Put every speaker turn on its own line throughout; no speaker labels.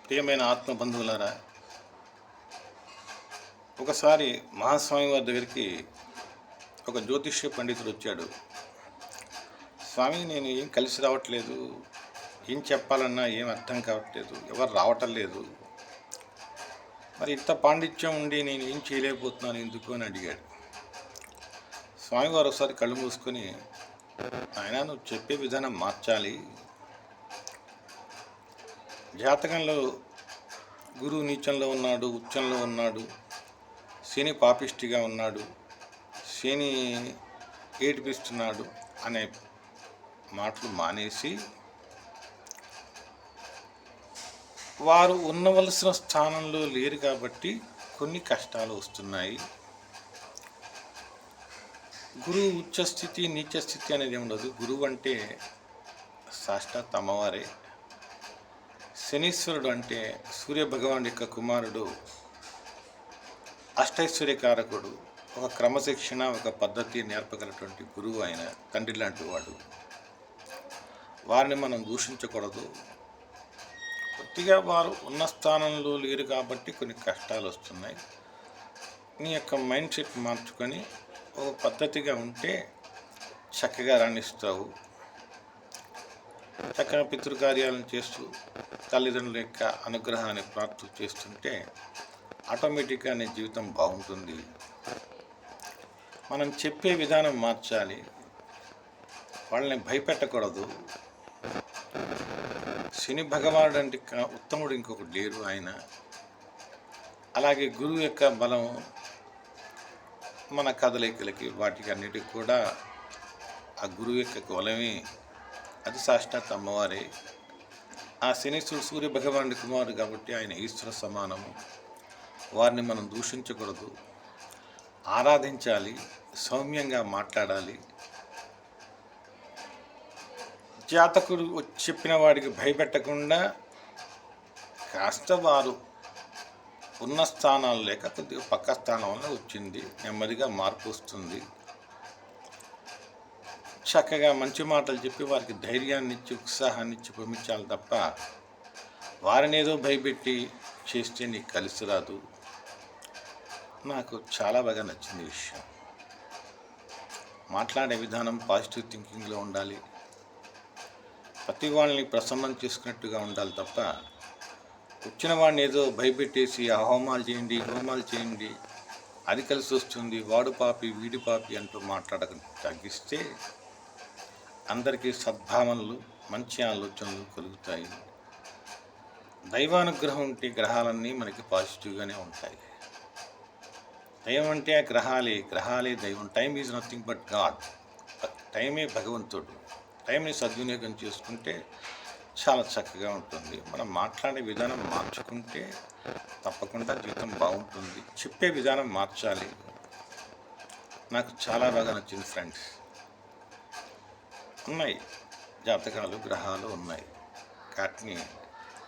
ప్రియమైన ఆత్మ బంధువులారా, ఒకసారి మహాస్వామి వారి దగ్గరికి ఒక జ్యోతిష్య పండితుడు వచ్చాడు. స్వామి, నేను ఏం కలిసి రావట్లేదు, ఏం చెప్పాలన్నా ఏం అర్థం కావట్లేదు, ఎవరు రావటం లేదు, మరి ఇంత పాండిత్యం ఉండి నేను ఏం చేయలేకపోతున్నాను ఎందుకు అని అడిగాడు. స్వామివారు ఒకసారి కళ్ళు మూసుకొని, ఆయన నువ్వు చెప్పే విధానం మార్చాలి. జాతకంలో గురువు నీచంలో ఉన్నాడు, ఉచ్చంలో ఉన్నాడు, శని పాపిష్టిగా ఉన్నాడు, శని ఏడిపిస్తున్నాడు అనే మాటలు మానేసి వారు ఉండవలసిన స్థానంలో లేరు కాబట్టి కొన్ని కష్టాలు వస్తున్నాయి. గురువు ఉచ్చస్థితి నీచస్థితి అనేది ఉండదు. గురువు అంటే సాక్షాత్ అమ్మవారే. శనీశ్వరుడు అంటే సూర్యభగవాన్ యొక్క కుమారుడు, అష్టైశ్వర్యకారకుడు, ఒక క్రమశిక్షణ, ఒక పద్ధతి నేర్పగలటువంటి గురువు ఆయన, తండ్రి లాంటి వాడు. వారిని మనం దూషించకూడదు. కొద్దిగా వారు ఉన్న స్థానంలో లేరు కాబట్టి కొన్ని కష్టాలు వస్తున్నాయి. నీ యొక్క మైండ్ సెట్ మార్చుకొని ఒక పద్ధతిగా ఉంటే చక్కగా రాణిస్తావు. చక్కగా పితృకార్యాలను చేస్తూ తల్లిదండ్రుల యొక్క అనుగ్రహాన్ని ప్రాప్తి చేస్తుంటే ఆటోమేటిక్గా నీ జీవితం బాగుంటుంది. మనం చెప్పే విధానం మార్చాలి. వాళ్ళని భయపెట్టకూడదు. శని భగవానుడు అంటే ఉత్తముడు ఇంకొకటి లేరు ఆయన. అలాగే గురువు యొక్క బలం మన కదలికలకి వాటికి అన్నిటికి కూడా ఆ గురువు యొక్క బలమే, అది సాక్షాత్ అమ్మవారే. ఆ శనీశ్వరుడు సూర్య భగవానుడి కుమారుడు కాబట్టి ఆయన ఈశ్వర సమానము. వారిని మనం దూషించకూడదు, ఆరాధించాలి, సౌమ్యంగా మాట్లాడాలి. జాతకుడు చెప్పిన వాడికి భయపెట్టకుండా కాస్త వారు ఉన్న స్థానాలు లేక కొద్దిగా పక్క స్థానం వల్ల వచ్చింది, నెమ్మదిగా మార్పు వస్తుంది. చక్కగా మంచి మాటలు చెప్పి వారికి ధైర్యాన్ని ఇచ్చి ఉత్సాహాన్ని ఇచ్చి పంపించాలి తప్ప వారిని ఏదో భయపెట్టి చేస్తే నీకు కలిసి రాదు. నాకు చాలా బాగా నచ్చింది ఈ విషయం. మాట్లాడే విధానం పాజిటివ్ థింకింగ్లో ఉండాలి. ప్రతి వాళ్ళని ప్రసన్నం చేసుకున్నట్టుగా ఉండాలి తప్ప వచ్చిన వాడిని ఏదో భయపెట్టేసి ఆ హోమాలు చేయండి, అది కలిసి వస్తుంది, వాడు పాపి వీడి పాపి అంటూ మాట్లాడక తగ్గిస్తే అందరికీ సద్భావనలు, మంచి ఆలోచనలు కలుగుతాయి. దైవానుగ్రహం ఉంటే గ్రహాలన్నీ మనకి పాజిటివ్గానే ఉంటాయి. దైవం అంటే ఆ గ్రహాలే దైవం. Time is nothing but God. టైమే భగవంతుడు. టైంని సద్వినియోగం చేసుకుంటే చాలా చక్కగా ఉంటుంది. మనం మాట్లాడే విధానం మార్చుకుంటే తప్పకుండా జీవితం బాగుంటుంది. చెప్పే విధానం మార్చాలి. నాకు చాలా బాగా నచ్చింది ఫ్రెండ్స్. ఉన్నాయి జాతకాలు, గ్రహాలు ఉన్నాయి.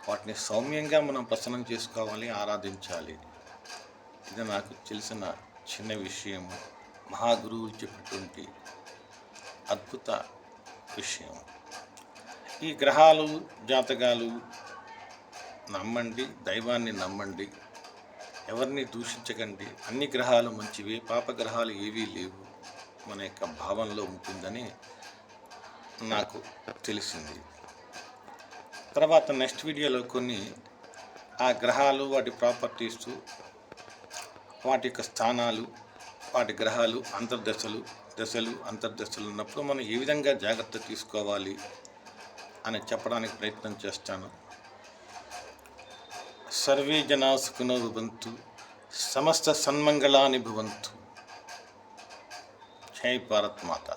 వాటిని సౌమ్యంగా మనం ప్రసన్నం చేసుకోవాలి, ఆరాధించాలి. ఇది నాకు తెలిసిన చిన్న విషయము. మహాగురువులు చెప్పినటువంటి అద్భుత విషయం. ఈ గ్రహాలు, జాతకాలు నమ్మండి, దైవాన్ని నమ్మండి, ఎవరిని దూషించకండి. అన్ని గ్రహాలు మంచివే, పాపగ్రహాలు ఏవీ లేవు మన యొక్క భావనలో ఉంటుందని నాకు తెలిసింది. తర్వాత నెక్స్ట్ వీడియోలో కొన్ని ఆ గ్రహాలు, వాటి ప్రాపర్టీస్, వాటి యొక్క స్థానాలు, వాటి గ్రహాలు, దశలు అంతర్దశలు ఉన్నప్పుడు మనం ఏ విధంగా జాగ్రత్త తీసుకోవాలి అని చెప్పడానికి ప్రయత్నం చేస్తాను. సర్వే జనా సుఖినో భవంతు, సమస్త సన్మంగళాని భవంతు. జై భారత్ మాత.